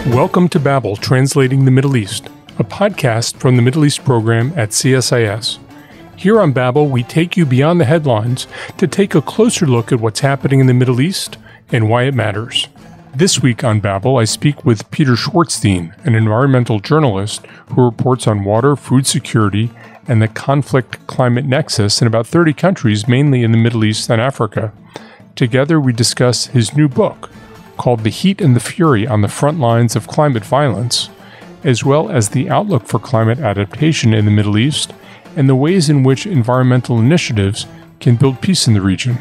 Welcome to Babel, Translating the Middle East, a podcast from the Middle East program at CSIS. Here on Babel, we take you beyond the headlines to take a closer look at what's happening in the Middle East and why it matters. This week on Babel, I speak with Peter Schwartzstein, an environmental journalist who reports on water, food security, and the conflict-climate nexus in about 30 countries, mainly in the Middle East and Africa. Together, we discuss his new book, called The Heat and the Fury on the Frontlines of Climate Violence, as well as the outlook for climate adaptation in the Middle East and the ways in which environmental initiatives can build peace in the region.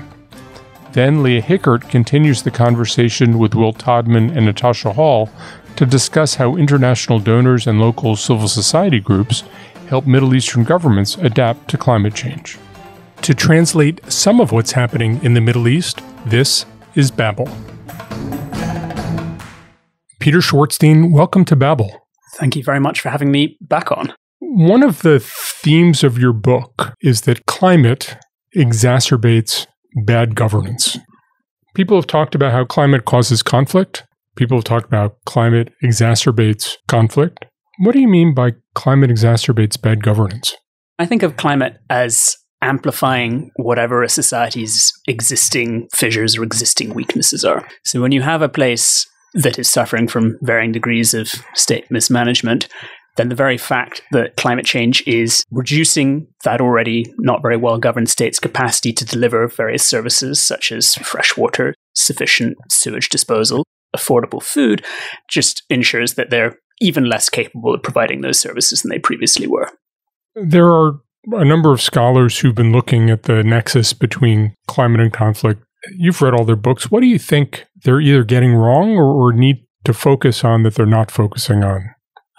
Then Leah Hickert continues the conversation with Will Todman and Natasha to discuss how international donors and local civil society groups help Middle Eastern governments adapt to climate change. To translate some of what's happening in the Middle East, this is Babel. Peter Schwartzstein, welcome to Babel. Thank you very much for having me back on. One of the themes of your book is that climate exacerbates bad governance. People have talked about how climate causes conflict. People have talked about climate exacerbates conflict. What do you mean by climate exacerbates bad governance? I think of climate as amplifying whatever a society's existing fissures or existing weaknesses are. So when you have a place that is suffering from varying degrees of state mismanagement, then the very fact that climate change is reducing that already not very well governed state's capacity to deliver various services such as fresh water, sufficient sewage disposal, affordable food, just ensures that they're even less capable of providing those services than they previously were. There are a number of scholars who've been looking at the nexus between climate and conflict. You've read all their books. What do you think they're either getting wrong or need to focus on that they're not focusing on?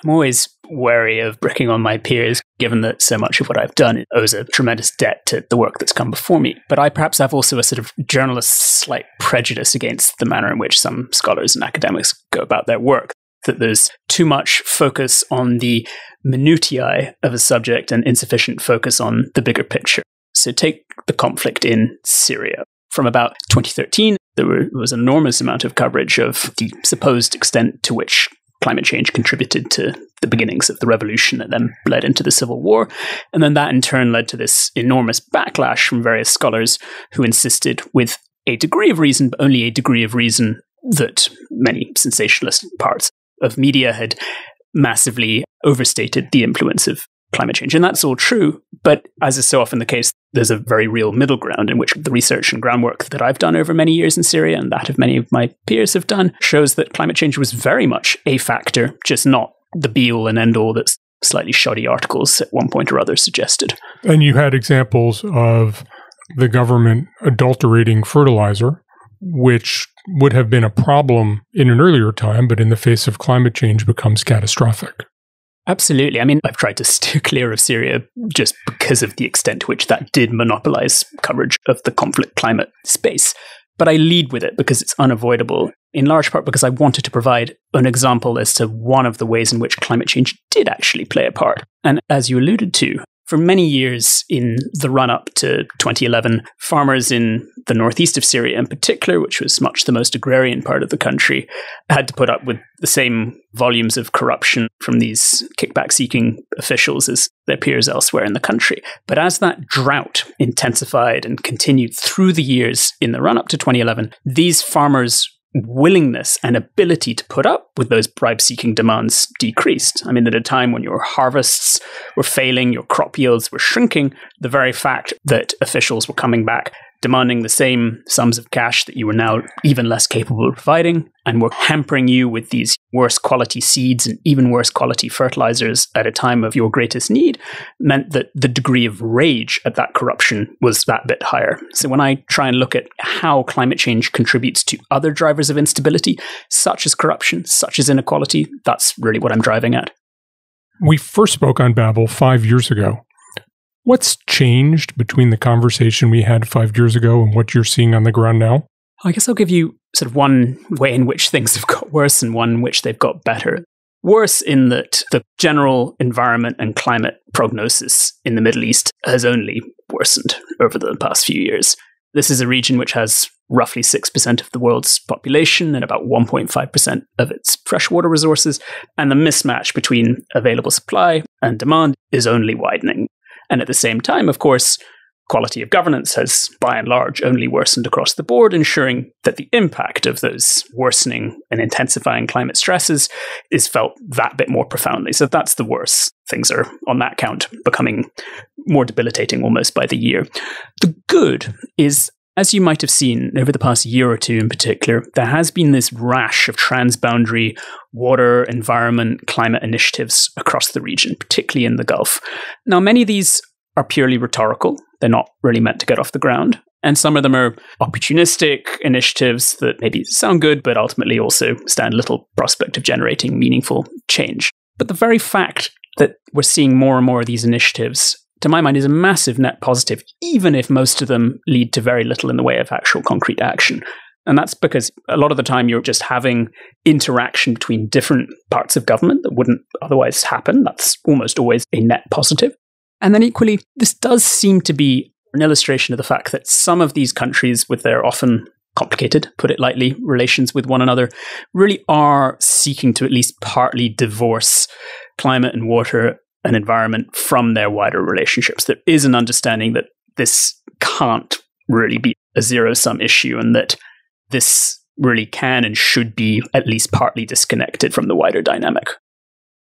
I'm always wary of bricking on my peers, given that so much of what I've done owes a tremendous debt to the work that's come before me. But I perhaps have also a sort of journalist's slight prejudice against the manner in which some scholars and academics go about their work, that there's too much focus on the minutiae of a subject and insufficient focus on the bigger picture. So take the conflict in Syria. From about 2013, there was an enormous amount of coverage of the supposed extent to which climate change contributed to the beginnings of the revolution that then led into the civil war. And then that in turn led to this enormous backlash from various scholars who insisted, with a degree of reason, but only a degree of reason, that many sensationalist parts of media had massively overstated the influence of climate change. And that's all true, but as is so often the case, there's a very real middle ground in which the research and groundwork that I've done over many years in Syria and that of many of my peers have done shows that climate change was very much a factor, just not the be-all and end-all that slightly shoddy articles at one point or other suggested. And you had examples of the government adulterating fertilizer, which would have been a problem in an earlier time, but in the face of climate change becomes catastrophic. Absolutely. I mean, I've tried to steer clear of Syria just because of the extent to which that did monopolize coverage of the conflict climate space. But I lead with it because it's unavoidable, in large part because I wanted to provide an example as to one of the ways in which climate change did actually play a part. And as you alluded to, for many years in the run-up to 2011, farmers in the northeast of Syria in particular, which was much the most agrarian part of the country, had to put up with the same volumes of corruption from these kickback-seeking officials as their peers elsewhere in the country. But as that drought intensified and continued through the years in the run-up to 2011, these farmers' willingness and ability to put up with those bribe-seeking demands decreased. I mean, at a time when your harvests were failing, your crop yields were shrinking, the very fact that officials were coming back demanding the same sums of cash that you were now even less capable of providing, and were hampering you with these worse quality seeds and even worse quality fertilizers at a time of your greatest need, meant that the degree of rage at that corruption was that bit higher. So when I try and look at how climate change contributes to other drivers of instability, such as corruption, such as inequality, that's really what I'm driving at. We first spoke on Babel 5 years ago. What's changed between the conversation we had 5 years ago and what you're seeing on the ground now? I guess I'll give you sort of one way in which things have got worse and one in which they've got better. Worse in that the general environment and climate prognosis in the Middle East has only worsened over the past few years. This is a region which has roughly 6% of the world's population and about 1.5% of its freshwater resources. And the mismatch between available supply and demand is only widening. And at the same time, of course, quality of governance has, by and large, only worsened across the board, ensuring that the impact of those worsening and intensifying climate stresses is felt that bit more profoundly. So that's the worst. Things are, on that count, becoming more debilitating almost by the year. The good is, as you might have seen over the past year or two in particular, there has been this rash of transboundary water, environment, climate initiatives across the region, particularly in the Gulf. Now, many of these are purely rhetorical. They're not really meant to get off the ground. And some of them are opportunistic initiatives that maybe sound good, but ultimately also stand little prospect of generating meaningful change. But the very fact that we're seeing more and more of these initiatives, to my mind, is a massive net positive, even if most of them lead to very little in the way of actual concrete action. And that's because a lot of the time you're just having interaction between different parts of government that wouldn't otherwise happen. That's almost always a net positive. And then equally, this does seem to be an illustration of the fact that some of these countries, with their often complicated, put it lightly, relations with one another, really are seeking to at least partly divorce climate and water and environment from their wider relationships. There is an understanding that this can't really be a zero-sum issue and that this really can and should be at least partly disconnected from the wider dynamic.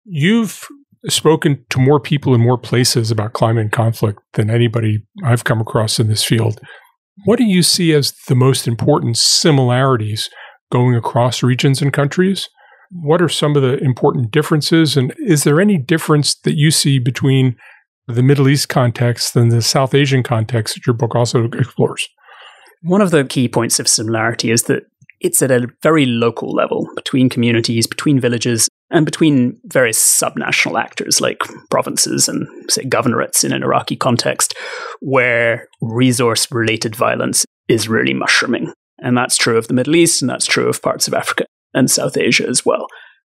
You've spoken to more people in more places about climate and conflict than anybody I've come across in this field. What do you see as the most important similarities going across regions and countries? What are some of the important differences? And is there any difference that you see between the Middle East context and the South Asian context that your book also explores? One of the key points of similarity is that it's at a very local level, between communities, between villages, and between various subnational actors like provinces and, say, governorates in an Iraqi context, where resource-related violence is really mushrooming. And that's true of the Middle East, and that's true of parts of Africa and South Asia as well.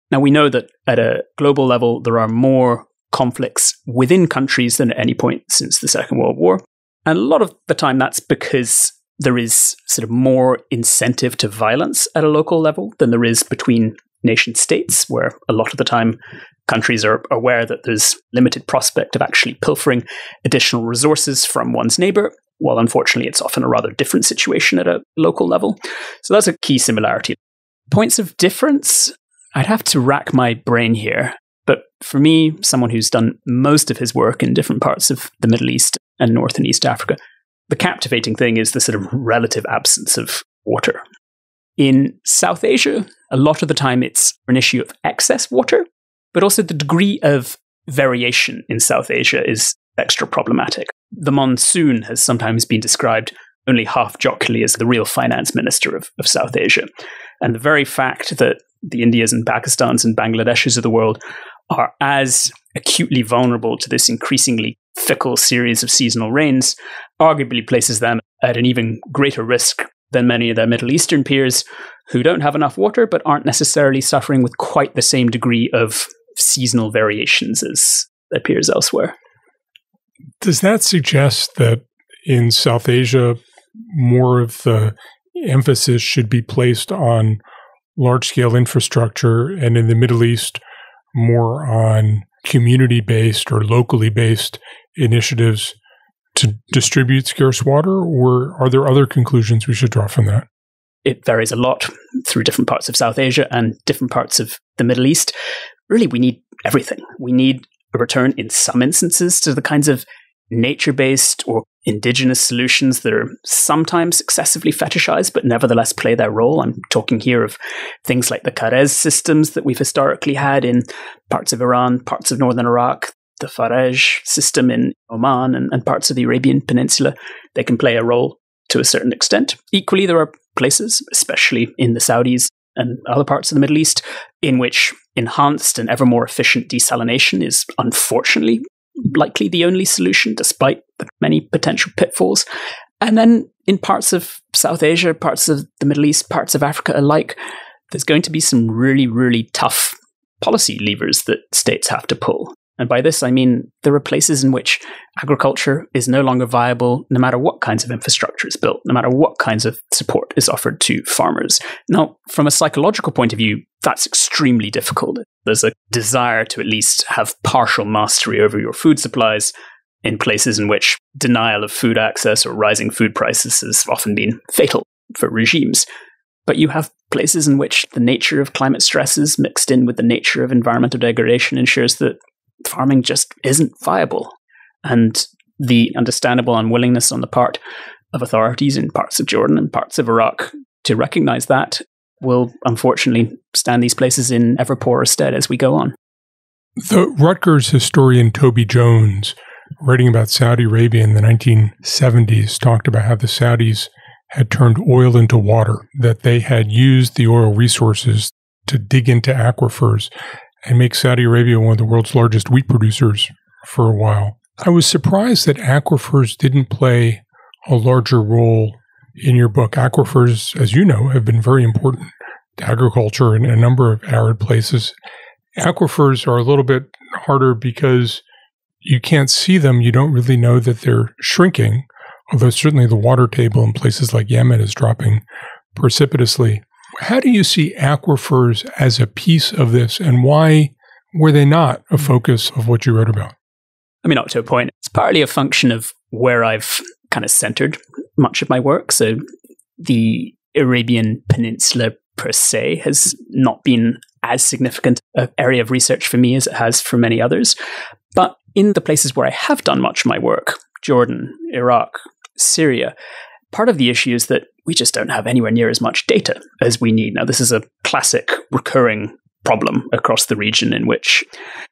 Now, we know that at a global level, there are more conflicts within countries than at any point since the Second World War. And a lot of the time, that's because there is sort of more incentive to violence at a local level than there is between nation states, where a lot of the time countries are aware that there's limited prospect of actually pilfering additional resources from one's neighbor, while unfortunately it's often a rather different situation at a local level. So that's a key similarity. Points of difference, I'd have to rack my brain here. But for me, someone who's done most of his work in different parts of the Middle East and North and East Africa, the captivating thing is the sort of relative absence of water. In South Asia, a lot of the time it's an issue of excess water, but also the degree of variation in South Asia is extra problematic. The monsoon has sometimes been described only half jocularly as the real finance minister of South Asia. And the very fact that the Indias and Pakistans and Bangladeshs of the world are as acutely vulnerable to this increasingly fickle series of seasonal rains arguably places them at an even greater risk than many of their Middle Eastern peers who don't have enough water but aren't necessarily suffering with quite the same degree of seasonal variations as their peers elsewhere. Does that suggest that in South Asia, more of the emphasis should be placed on large-scale infrastructure, and in the Middle East, more on community-based or locally based initiatives to distribute scarce water, or are there other conclusions we should draw from that? It varies a lot through different parts of South Asia and different parts of the Middle East. Really, we need everything. We need a return in some instances to the kinds of nature-based or indigenous solutions that are sometimes excessively fetishized, but nevertheless play their role. I'm talking here of things like the Karez systems that we've historically had in parts of Iran, parts of northern Iraq, the Faraj system in Oman and parts of the Arabian Peninsula. They can play a role to a certain extent. Equally, there are places, especially in the Saudis and other parts of the Middle East, in which enhanced and ever more efficient desalination is unfortunately likely the only solution, despite the many potential pitfalls. And then in parts of South Asia, parts of the Middle East, parts of Africa alike, there's going to be some really, really tough policy levers that states have to pull. And by this, I mean there are places in which agriculture is no longer viable, no matter what kinds of infrastructure is built, no matter what kinds of support is offered to farmers. Now, from a psychological point of view, that's extremely difficult. There's a desire to at least have partial mastery over your food supplies in places in which denial of food access or rising food prices has often been fatal for regimes. But you have places in which the nature of climate stresses mixed in with the nature of environmental degradation ensures that farming just isn't viable. And the understandable unwillingness on the part of authorities in parts of Jordan and parts of Iraq to recognize that will unfortunately stand these places in ever poorer stead as we go on. The Rutgers historian Toby Jones, writing about Saudi Arabia in the 1970s, talked about how the Saudis had turned oil into water, that they had used the oil resources to dig into aquifers and make Saudi Arabia one of the world's largest wheat producers for a while. I was surprised that aquifers didn't play a larger role in your book. Aquifers, as you know, have been very important to agriculture in a number of arid places. Aquifers are a little bit harder because you can't see them. You don't really know that they're shrinking, although certainly the water table in places like Yemen is dropping precipitously. How do you see aquifers as a piece of this, and why were they not a focus of what you wrote about? I mean, up to a point, it's partly a function of where I've kind of centered much of my work. So the Arabian Peninsula per se has not been as significant an area of research for me as it has for many others. But in the places where I have done much of my work, Jordan, Iraq, Syria, part of the issue is that we just don't have anywhere near as much data as we need. Now, this is a classic recurring problem across the region in which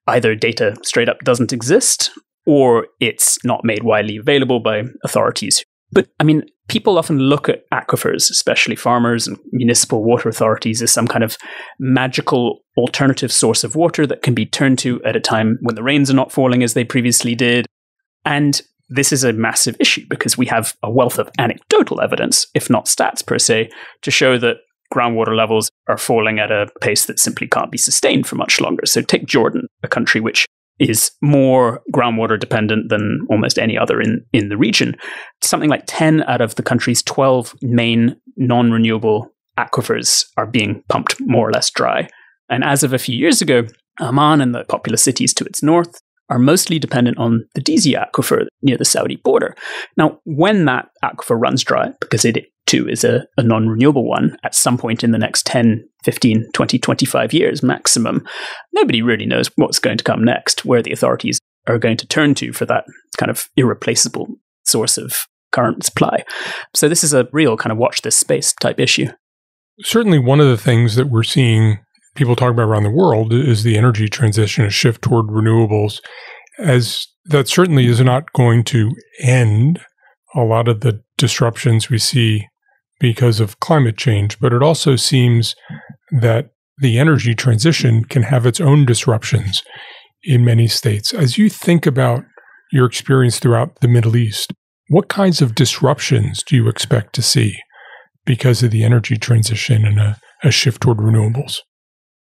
either data straight up doesn't exist or it's not made widely available by authorities. But, I mean, people often look at aquifers, especially farmers and municipal water authorities, as some kind of magical alternative source of water that can be turned to at a time when the rains are not falling as they previously did. And this is a massive issue because we have a wealth of anecdotal evidence, if not stats per se, to show that groundwater levels are falling at a pace that simply can't be sustained for much longer. So take Jordan, a country which is more groundwater dependent than almost any other in the region. Something like 10 out of the country's 12 main non-renewable aquifers are being pumped more or less dry. And as of a few years ago, Amman and the populous cities to its north are mostly dependent on the Dizi aquifer near the Saudi border. Now, when that aquifer runs dry, because it too is a non-renewable one, at some point in the next 10, 15, 20, 25 years maximum, nobody really knows what's going to come next, where the authorities are going to turn to for that kind of irreplaceable source of current supply. So this is a real kind of watch this space type issue. Certainly one of the things that we're seeing people talk about around the world is the energy transition, a shift toward renewables, as that certainly is not going to end a lot of the disruptions we see because of climate change. But it also seems that the energy transition can have its own disruptions in many states. As you think about your experience throughout the Middle East, what kinds of disruptions do you expect to see because of the energy transition and a shift toward renewables?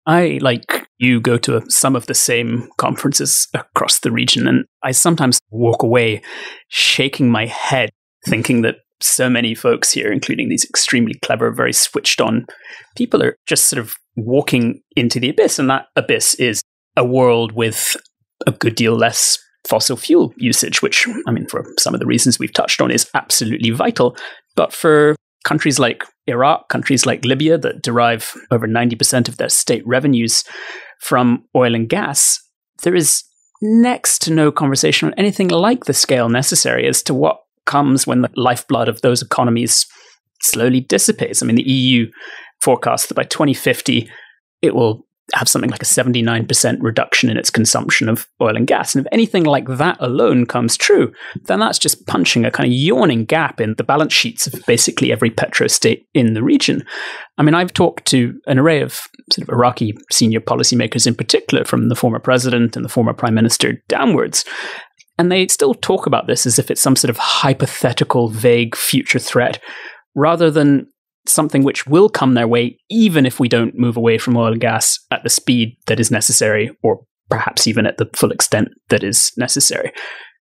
I, like you, go to some of the same conferences across the region, and I sometimes walk away shaking my head, thinking that so many folks here, including these extremely clever, very switched on people, are just sort of walking into the abyss. And that abyss is a world with a good deal less fossil fuel usage, which, I mean, for some of the reasons we've touched on, is absolutely vital. But for countries like Iraq, countries like Libya that derive over 90% of their state revenues from oil and gas, there is next to no conversation on anything like the scale necessary as to what comes when the lifeblood of those economies slowly dissipates. I mean, the EU forecasts that by 2050, it will have something like a 79% reduction in its consumption of oil and gas. And if anything like that alone comes true, then that's just punching a kind of yawning gap in the balance sheets of basically every petrostate in the region. I mean, I've talked to an array of sort of Iraqi senior policymakers in particular, from the former president and the former prime minister downwards. And they still talk about this as if it's some sort of hypothetical, vague future threat, rather than something which will come their way, even if we don't move away from oil and gas at the speed that is necessary, or perhaps even at the full extent that is necessary.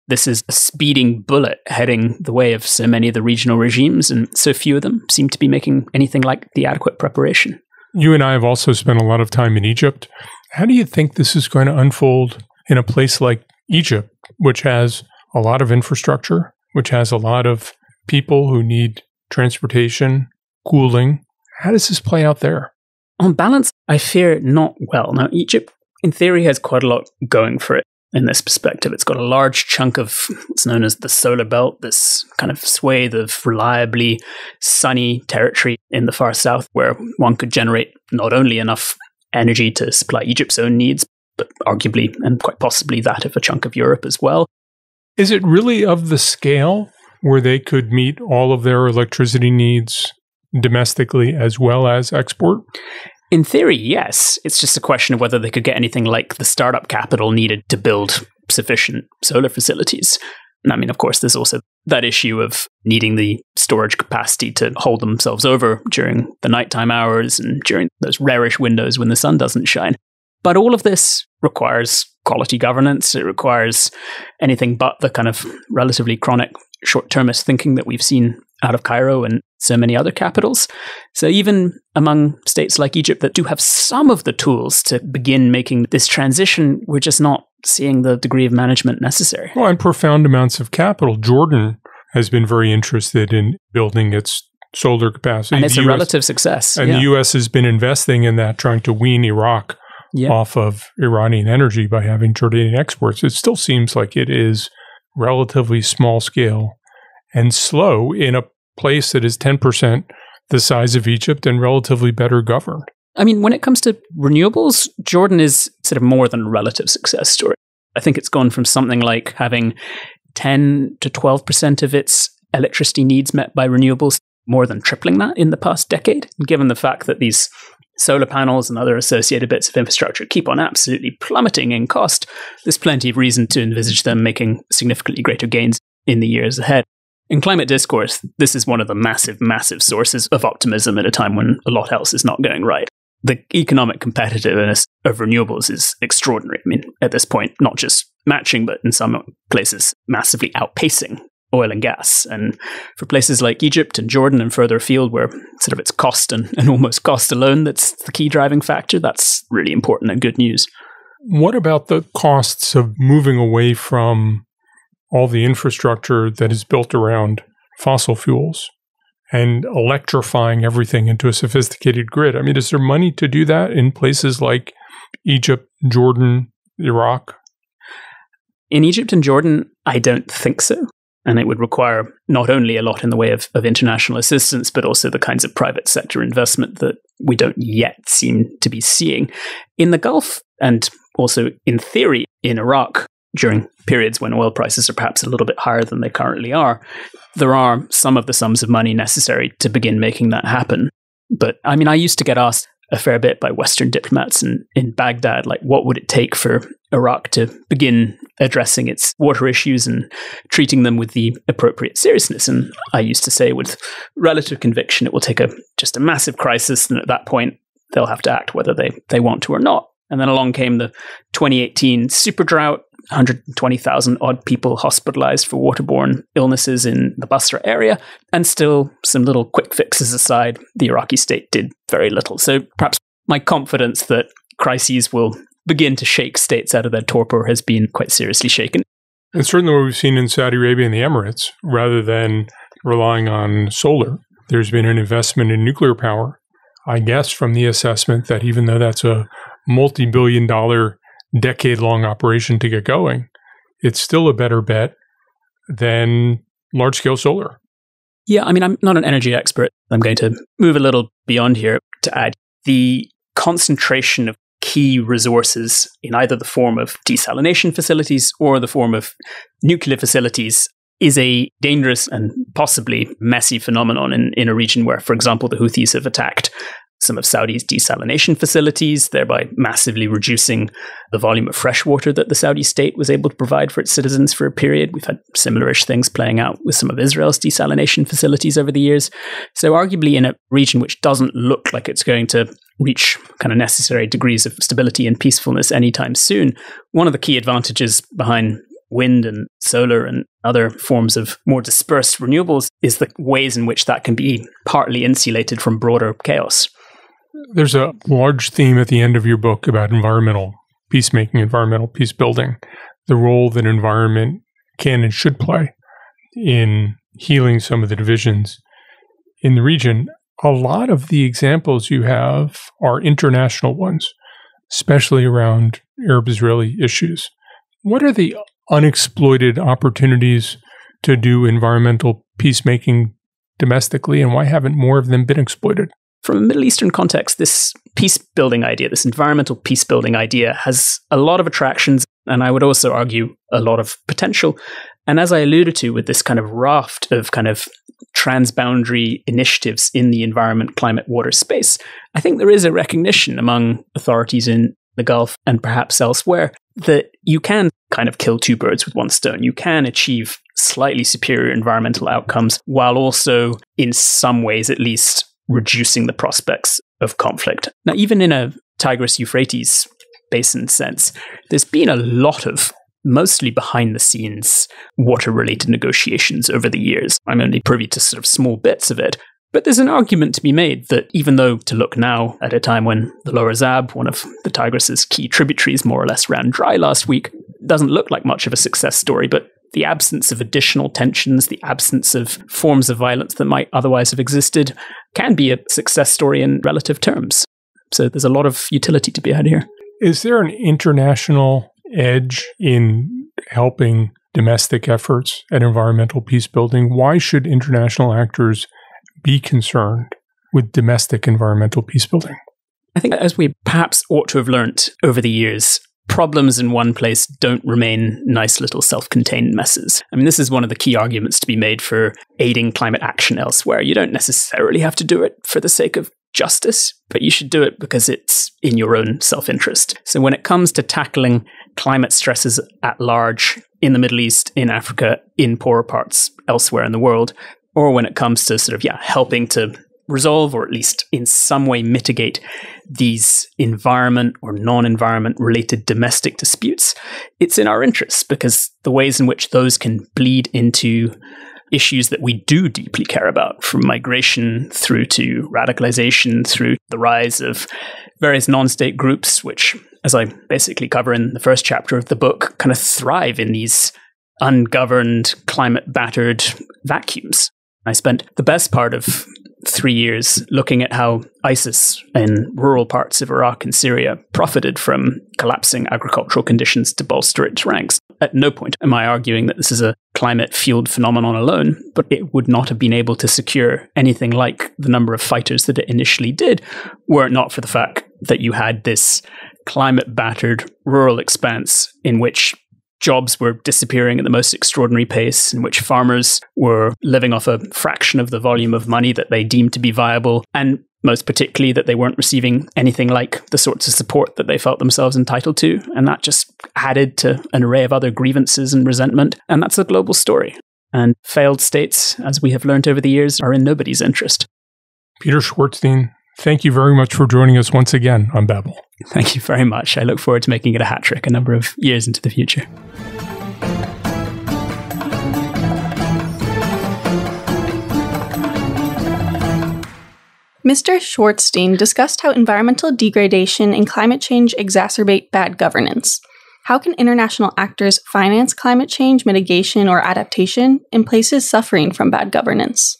This is a speeding bullet heading the way of so many of the regional regimes, and so few of them seem to be making anything like the adequate preparation. You and I have also spent a lot of time in Egypt. How do you think this is going to unfold in a place like Egypt, which has a lot of infrastructure, which has a lot of people who need transportation, cooling? How does this play out there? On balance, I fear not well. Now, Egypt, in theory, has quite a lot going for it in this perspective. It's got a large chunk of what's known as the solar belt, this kind of swathe of reliably sunny territory in the far south where one could generate not only enough energy to supply Egypt's own needs, but arguably and quite possibly that of a chunk of Europe as well. Is it really of the scale where they could meet all of their electricity needs domestically as well as export? In theory, yes. It's just a question of whether they could get anything like the startup capital needed to build sufficient solar facilities. And I mean, of course, there's also that issue of needing the storage capacity to hold themselves over during the nighttime hours and during those rarish windows when the sun doesn't shine. But all of this requires quality governance. It requires anything but the kind of relatively chronic short-termist thinking that we've seen out of Cairo and so many other capitals. So even among states like Egypt that do have some of the tools to begin making this transition, we're just not seeing the degree of management necessary. Well, and profound amounts of capital. Jordan has been very interested in building its solar capacity. And it's a relative success. And the U.S. has been investing in that, trying to wean Iraq off of Iranian energy by having Jordanian exports. It still seems like it is relatively small scale and slow in a place that is 10% the size of Egypt and relatively better governed. I mean, when it comes to renewables, Jordan is sort of more than a relative success story. I think it's gone from something like having 10 to 12% of its electricity needs met by renewables, more than tripling that in the past decade. Given the fact that these solar panels and other associated bits of infrastructure keep on absolutely plummeting in cost, there's plenty of reason to envisage them making significantly greater gains in the years ahead. In climate discourse, this is one of the massive, massive sources of optimism at a time when a lot else is not going right. The economic competitiveness of renewables is extraordinary. I mean, at this point, not just matching, but in some places, massively outpacing oil and gas. And for places like Egypt and Jordan and further afield, where sort of it's cost and almost cost alone that's the key driving factor, that's really important and good news. What about the costs of moving away from all the infrastructure that is built around fossil fuels and electrifying everything into a sophisticated grid? I mean, is there money to do that in places like Egypt, Jordan, Iraq? In Egypt and Jordan, I don't think so. And it would require not only a lot in the way of international assistance, but also the kinds of private sector investment that we don't yet seem to be seeing. In the Gulf, and also in theory in Iraq, during periods when oil prices are perhaps a little bit higher than they currently are, there are some of the sums of money necessary to begin making that happen. But I mean, I used to get asked a fair bit by Western diplomats in Baghdad, like, what would it take for Iraq to begin addressing its water issues and treating them with the appropriate seriousness? And I used to say with relative conviction, it will take just a massive crisis, and at that point, they'll have to act whether they want to or not. And then along came the 2018 super drought, 120,000 odd people hospitalized for waterborne illnesses in the Basra area, and still, some little quick fixes aside, the Iraqi state did very little. So perhaps my confidence that crises will begin to shake states out of their torpor has been quite seriously shaken. It's certainly what we've seen in Saudi Arabia and the Emirates. Rather than relying on solar, there's been an investment in nuclear power. I guess from the assessment that even though that's a multi-billion-dollar decade-long operation to get going, it's still a better bet than large-scale solar. Yeah, I mean, I'm not an energy expert. I'm going to move a little beyond here to add the concentration of key resources in either the form of desalination facilities or the form of nuclear facilities is a dangerous and possibly messy phenomenon in a region where, for example, the Houthis have attacked some of Saudi's desalination facilities, thereby massively reducing the volume of fresh water that the Saudi state was able to provide for its citizens for a period. We've had similar-ish things playing out with some of Israel's desalination facilities over the years. So arguably in a region which doesn't look like it's going to reach kind of necessary degrees of stability and peacefulness anytime soon. One of the key advantages behind wind and solar and other forms of more dispersed renewables is the ways in which that can be partly insulated from broader chaos. There's a large theme at the end of your book about environmental peacemaking, environmental peace building, the role that environment can and should play in healing some of the divisions in the region. A lot of the examples you have are international ones, especially around Arab-Israeli issues. What are the unexploited opportunities to do environmental peacemaking domestically, and why haven't more of them been exploited? From a Middle Eastern context, this peace-building idea, this environmental peace-building idea has a lot of attractions, and I would also argue a lot of potential. And as I alluded to with this kind of raft of kind of transboundary initiatives in the environment, climate, water space, I think there is a recognition among authorities in the Gulf and perhaps elsewhere that you can kind of kill two birds with one stone. You can achieve slightly superior environmental outcomes while also, in some ways at least, reducing the prospects of conflict. Now, even in a Tigris-Euphrates basin sense, there's been a lot of mostly behind-the-scenes water-related negotiations over the years. I'm only privy to sort of small bits of it. But there's an argument to be made that even though to look now at a time when the Lower Zab, one of the Tigris's key tributaries, more or less ran dry last week, doesn't look like much of a success story, but the absence of additional tensions, the absence of forms of violence that might otherwise have existed, can be a success story in relative terms. So there's a lot of utility to be had here. Is there an international edge in helping domestic efforts at environmental peace building? Why should international actors be concerned with domestic environmental peace building? I think as we perhaps ought to have learnt over the years, problems in one place don't remain nice little self-contained messes. I mean, this is one of the key arguments to be made for aiding climate action elsewhere. You don't necessarily have to do it for the sake of justice, but you should do it because it's in your own self-interest. So when it comes to tackling climate stresses at large in the Middle East, in Africa, in poorer parts elsewhere in the world, or when it comes to sort of, helping to resolve or at least in some way mitigate these environment or non-environment related domestic disputes, it's in our interests because the ways in which those can bleed into issues that we do deeply care about, from migration through to radicalization, through the rise of various non-state groups, which, as I basically cover in the first chapter of the book, kind of thrive in these ungoverned, climate-battered vacuums. I spent the best part of 3 years looking at how ISIS in rural parts of Iraq and Syria profited from collapsing agricultural conditions to bolster its ranks. At no point am I arguing that this is a climate-fueled phenomenon alone, but it would not have been able to secure anything like the number of fighters that it initially did, were it not for the fact that you had this climate-battered rural expanse in which jobs were disappearing at the most extraordinary pace, in which farmers were living off a fraction of the volume of money that they deemed to be viable, and most particularly that they weren't receiving anything like the sorts of support that they felt themselves entitled to. And that just added to an array of other grievances and resentment. And that's a global story. And failed states, as we have learned over the years, are in nobody's interest. Peter Schwartzstein, thank you very much for joining us once again on Babel. Thank you very much. I look forward to making it a hat trick a number of years into the future. Mr. Schwartzstein discussed how environmental degradation and climate change exacerbate bad governance. How can international actors finance climate change mitigation or adaptation in places suffering from bad governance?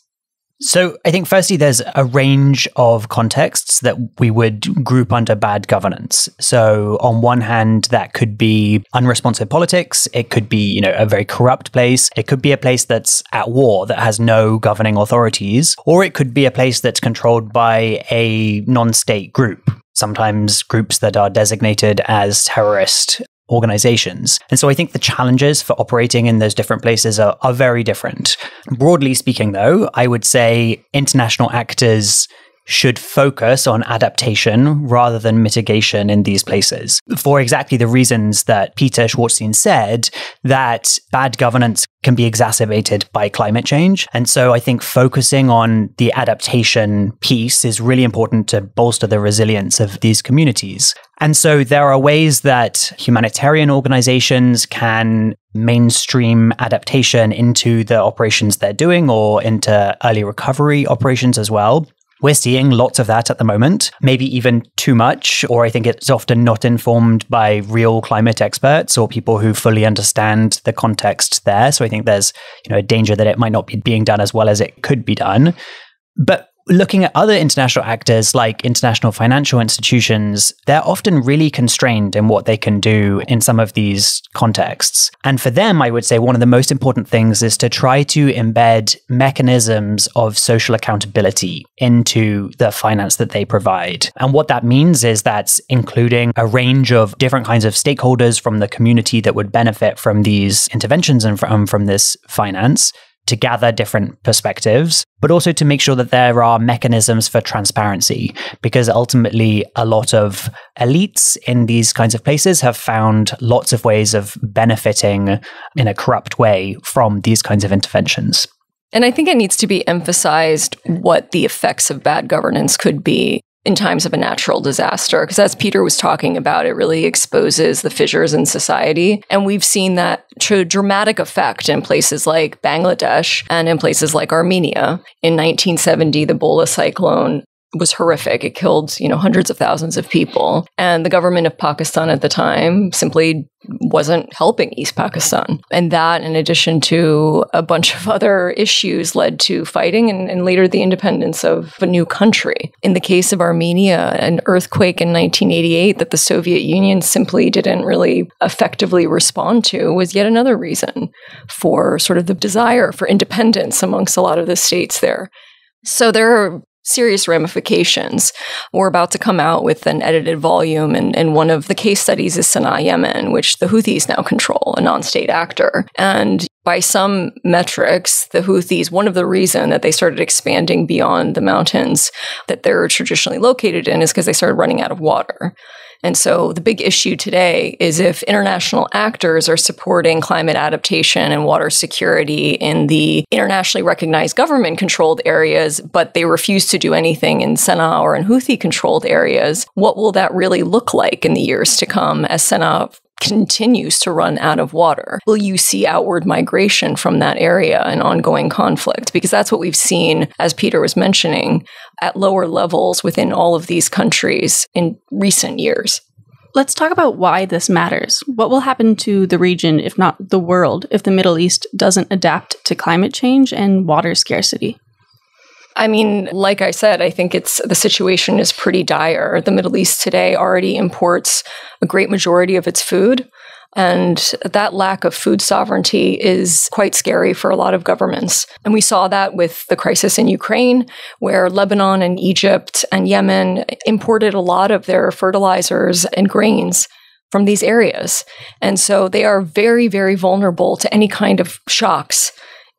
So I think firstly, there's a range of contexts that we would group under bad governance. So on one hand, that could be unresponsive politics. It could be, a very corrupt place. It could be a place that's at war that has no governing authorities, or it could be a place that's controlled by a non-state group, sometimes groups that are designated as terrorist organizations. And so I think the challenges for operating in those different places are very different. Broadly speaking, though, I would say international actors should focus on adaptation rather than mitigation in these places, for exactly the reasons that Peter Schwartzstein said, that bad governance can be exacerbated by climate change. And so I think focusing on the adaptation piece is really important to bolster the resilience of these communities. And so there are ways that humanitarian organizations can mainstream adaptation into the operations they're doing or into early recovery operations as well. We're seeing lots of that at the moment, maybe even too much, or I think it's often not informed by real climate experts or people who fully understand the context there. So I think there's, a danger that it might not be being done as well as it could be done. But looking at other international actors like international financial institutions, they're often really constrained in what they can do in some of these contexts. And for them, I would say one of the most important things is to try to embed mechanisms of social accountability into the finance that they provide. And what that means is that's including a range of different kinds of stakeholders from the community that would benefit from these interventions and from this finance, to gather different perspectives, but also to make sure that there are mechanisms for transparency, because ultimately a lot of elites in these kinds of places have found lots of ways of benefiting in a corrupt way from these kinds of interventions. And I think it needs to be emphasized what the effects of bad governance could be in times of a natural disaster, because as Peter was talking about, it really exposes the fissures in society. And we've seen that to dramatic effect in places like Bangladesh and in places like Armenia. In 1970, the Bola cyclone was horrific. It killed, hundreds of thousands of people. And the government of Pakistan at the time simply wasn't helping East Pakistan. And that, in addition to a bunch of other issues, led to fighting and later the independence of a new country. In the case of Armenia, an earthquake in 1988 that the Soviet Union simply didn't really effectively respond to was yet another reason for sort of the desire for independence amongst a lot of the states there. So there are serious ramifications. We're about to come out with an edited volume, and one of the case studies is Sana'a, Yemen, which the Houthis now control, a non-state actor. And by some metrics, the Houthis, one of the reasons that they started expanding beyond the mountains that they're traditionally located in is because they started running out of water. And so the big issue today is if international actors are supporting climate adaptation and water security in the internationally recognized government-controlled areas, but they refuse to do anything in Sana'a or in Houthi-controlled areas, what will that really look like in the years to come as Sana'a continues to run out of water? Will you see outward migration from that area and ongoing conflict? Because that's what we've seen, as Peter was mentioning, at lower levels within all of these countries in recent years. Let's talk about why this matters. What will happen to the region, if not the world, if the Middle East doesn't adapt to climate change and water scarcity? I mean, like I said, I think the situation is pretty dire. The Middle East today already imports a great majority of its food. And that lack of food sovereignty is quite scary for a lot of governments. And we saw that with the crisis in Ukraine, where Lebanon and Egypt and Yemen imported a lot of their fertilizers and grains from these areas. And so they are very, very vulnerable to any kind of shocks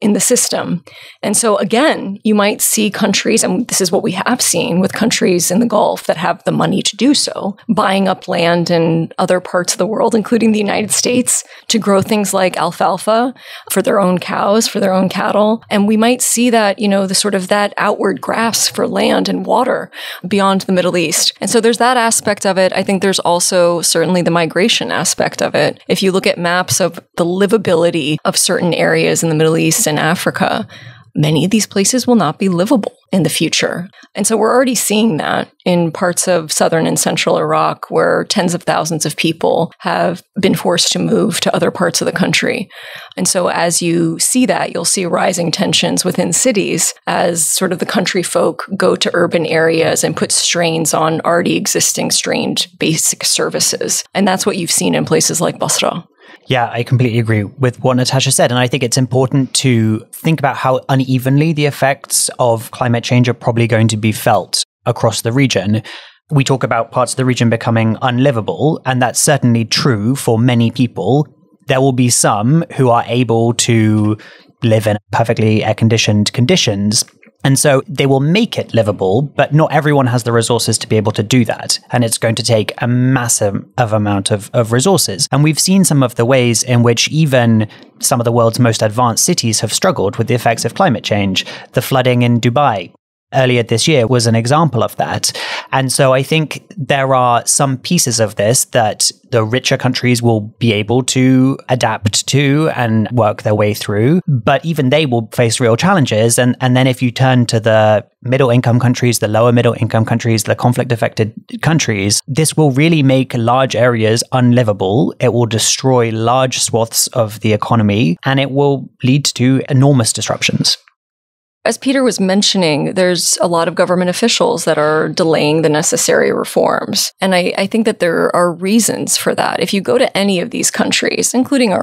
in the system. And so again, you might see countries, and this is what we have seen with countries in the Gulf that have the money to do so, buying up land in other parts of the world, including the United States, to grow things like alfalfa for their own cows, for their own cattle. And we might see that, the sort of that outward grasp for land and water beyond the Middle East. And so there's that aspect of it. I think there's also certainly the migration aspect of it. If you look at maps of the livability of certain areas in the Middle East and Africa, many of these places will not be livable in the future. And so we're already seeing that in parts of southern and central Iraq, where tens of thousands of people have been forced to move to other parts of the country. And so as you see that, you'll see rising tensions within cities as sort of the country folk go to urban areas and put strains on already existing strained basic services. And that's what you've seen in places like Basra. Yeah, I completely agree with what Natasha said. And I think it's important to think about how unevenly the effects of climate change are probably going to be felt across the region. We talk about parts of the region becoming unlivable, and that's certainly true for many people. There will be some who are able to live in perfectly air-conditioned conditions, And so they will make it livable, but not everyone has the resources to be able to do that. And it's going to take a massive amount of resources. And we've seen some of the ways in which even some of the world's most advanced cities have struggled with the effects of climate change. The flooding in Dubai earlier this year was an example of that. And so I think there are some pieces of this that the richer countries will be able to adapt to and work their way through. But even they will face real challenges. And then if you turn to the middle income countries, the lower middle income countries, the conflict affected countries, this will really make large areas unlivable. It will destroy large swaths of the economy, and it will lead to enormous disruptions. As Peter was mentioning, there's a lot of government officials that are delaying the necessary reforms. And I think that there are reasons for that. If you go to any of these countries, including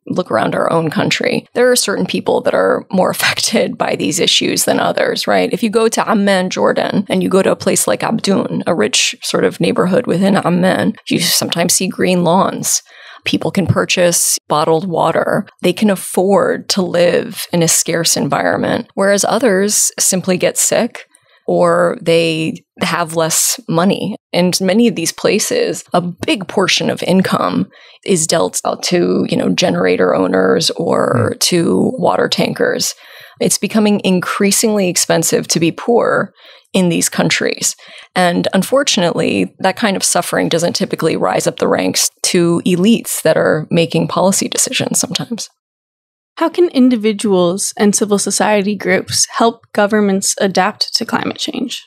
look around our own country, there are certain people that are more affected by these issues than others, right? If you go to Amman, Jordan, and you go to a place like Abdoun, a rich sort of neighborhood within Amman, you sometimes see green lawns. People can purchase bottled water. They can afford to live in a scarce environment, whereas others simply get sick or they have less money. And many of these places, a big portion of income is dealt out to, generator owners or to water tankers. It's becoming increasingly expensive to be poor in these countries. And unfortunately, that kind of suffering doesn't typically rise up the ranks to elites that are making policy decisions sometimes. How can individuals and civil society groups help governments adapt to climate change?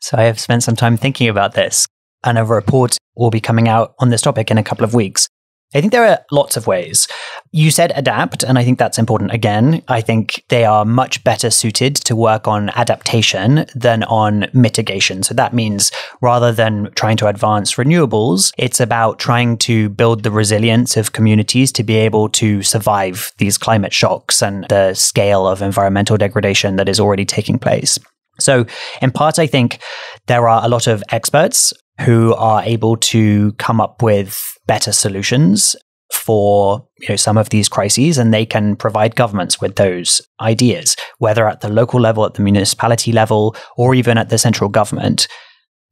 So I have spent some time thinking about this, and a report will be coming out on this topic in a couple of weeks. I think there are lots of ways. You said adapt, and I think that's important again. I think they are much better suited to work on adaptation than on mitigation. So that means rather than trying to advance renewables, it's about trying to build the resilience of communities to be able to survive these climate shocks and the scale of environmental degradation that is already taking place. So in part, I think there are a lot of experts who are able to come up with better solutions for some of these crises, and they can provide governments with those ideas, whether at the local level, at the municipality level, or even at the central government.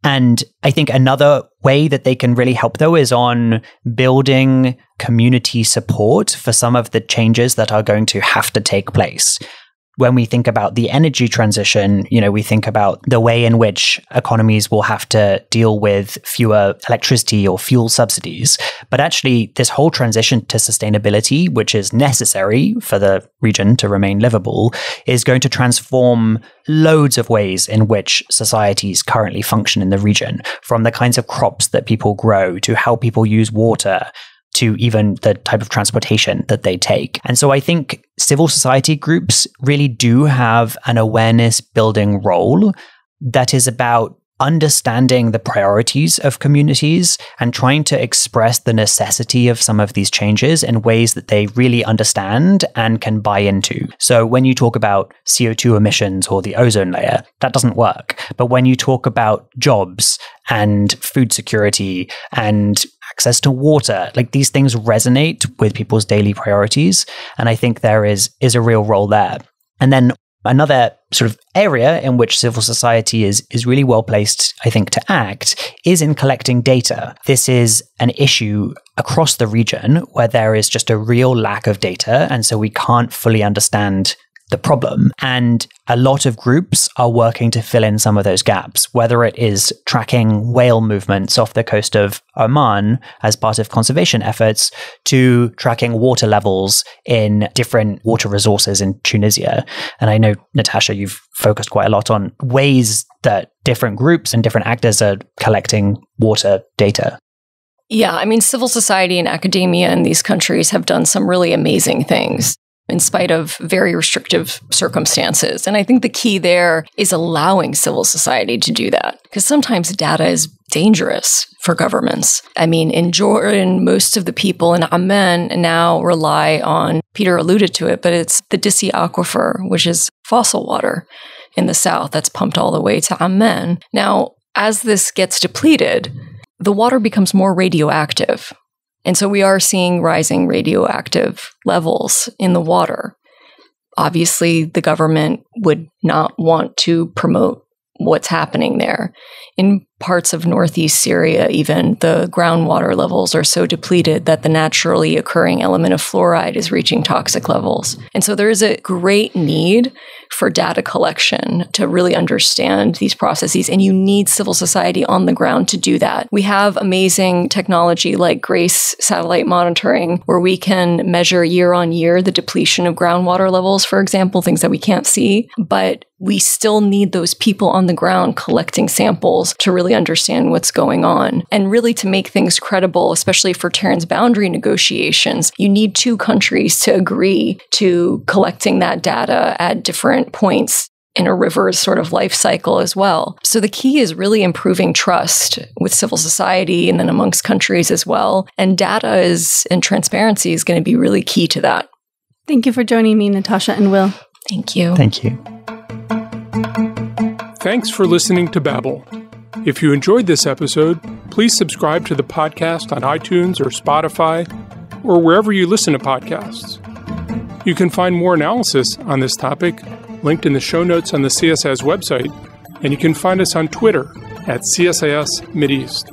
And I think another way that they can really help, though, is on building community support for some of the changes that are going to have to take place. When we think about the energy transition, we think about the way in which economies will have to deal with fewer electricity or fuel subsidies. But actually, this whole transition to sustainability, which is necessary for the region to remain livable, is going to transform loads of ways in which societies currently function in the region, from the kinds of crops that people grow to how people use water, to even the type of transportation that they take. And so I think civil society groups really do have an awareness building role that is about understanding the priorities of communities and trying to express the necessity of some of these changes in ways that they really understand and can buy into. So when you talk about CO2 emissions or the ozone layer, that doesn't work. But when you talk about jobs and food security and access to water, these things resonate with people's daily priorities. And I think there is a real role there. And then another sort of area in which civil society is really well placed, I think, to act is in collecting data. This is an issue across the region where there is just a real lack of data, and so we can't fully understand the problem. And a lot of groups are working to fill in some of those gaps, whether it is tracking whale movements off the coast of Oman as part of conservation efforts, to tracking water levels in different water resources in Tunisia. And I know, Natasha, you've focused quite a lot on ways that different groups and different actors are collecting water data. Yeah, civil society and academia in these countries have done some really amazing things in spite of very restrictive circumstances. And I think the key there is allowing civil society to do that, because sometimes data is dangerous for governments. In Jordan, most of the people in Amman now rely on, Peter alluded to it, but it's the Dissi aquifer, which is fossil water in the south that's pumped all the way to Amman. Now, as this gets depleted, the water becomes more radioactive. And so we are seeing rising radioactive levels in the water. obviously the government would not want to promote what's happening there. In parts of northeast Syria, even, the groundwater levels are so depleted that the naturally occurring element of fluoride is reaching toxic levels. And so there is a great need for data collection to really understand these processes, and you need civil society on the ground to do that. We have amazing technology like GRACE satellite monitoring, where we can measure year on year the depletion of groundwater levels, for example, things that we can't see, but we still need those people on the ground collecting samples to really understand what's going on. And really to make things credible, especially for transboundary negotiations, you need two countries to agree to collecting that data at different points in a river's sort of life cycle as well. So the key is really improving trust with civil society and then amongst countries as well. And data and transparency is going to be really key to that. Thank you for joining me, Natasha and Will. Thank you. Thank you. Thanks for listening to Babel. If you enjoyed this episode, please subscribe to the podcast on iTunes or Spotify or wherever you listen to podcasts. You can find more analysis on this topic linked in the show notes on the CSIS website, and you can find us on Twitter at CSIS Mideast.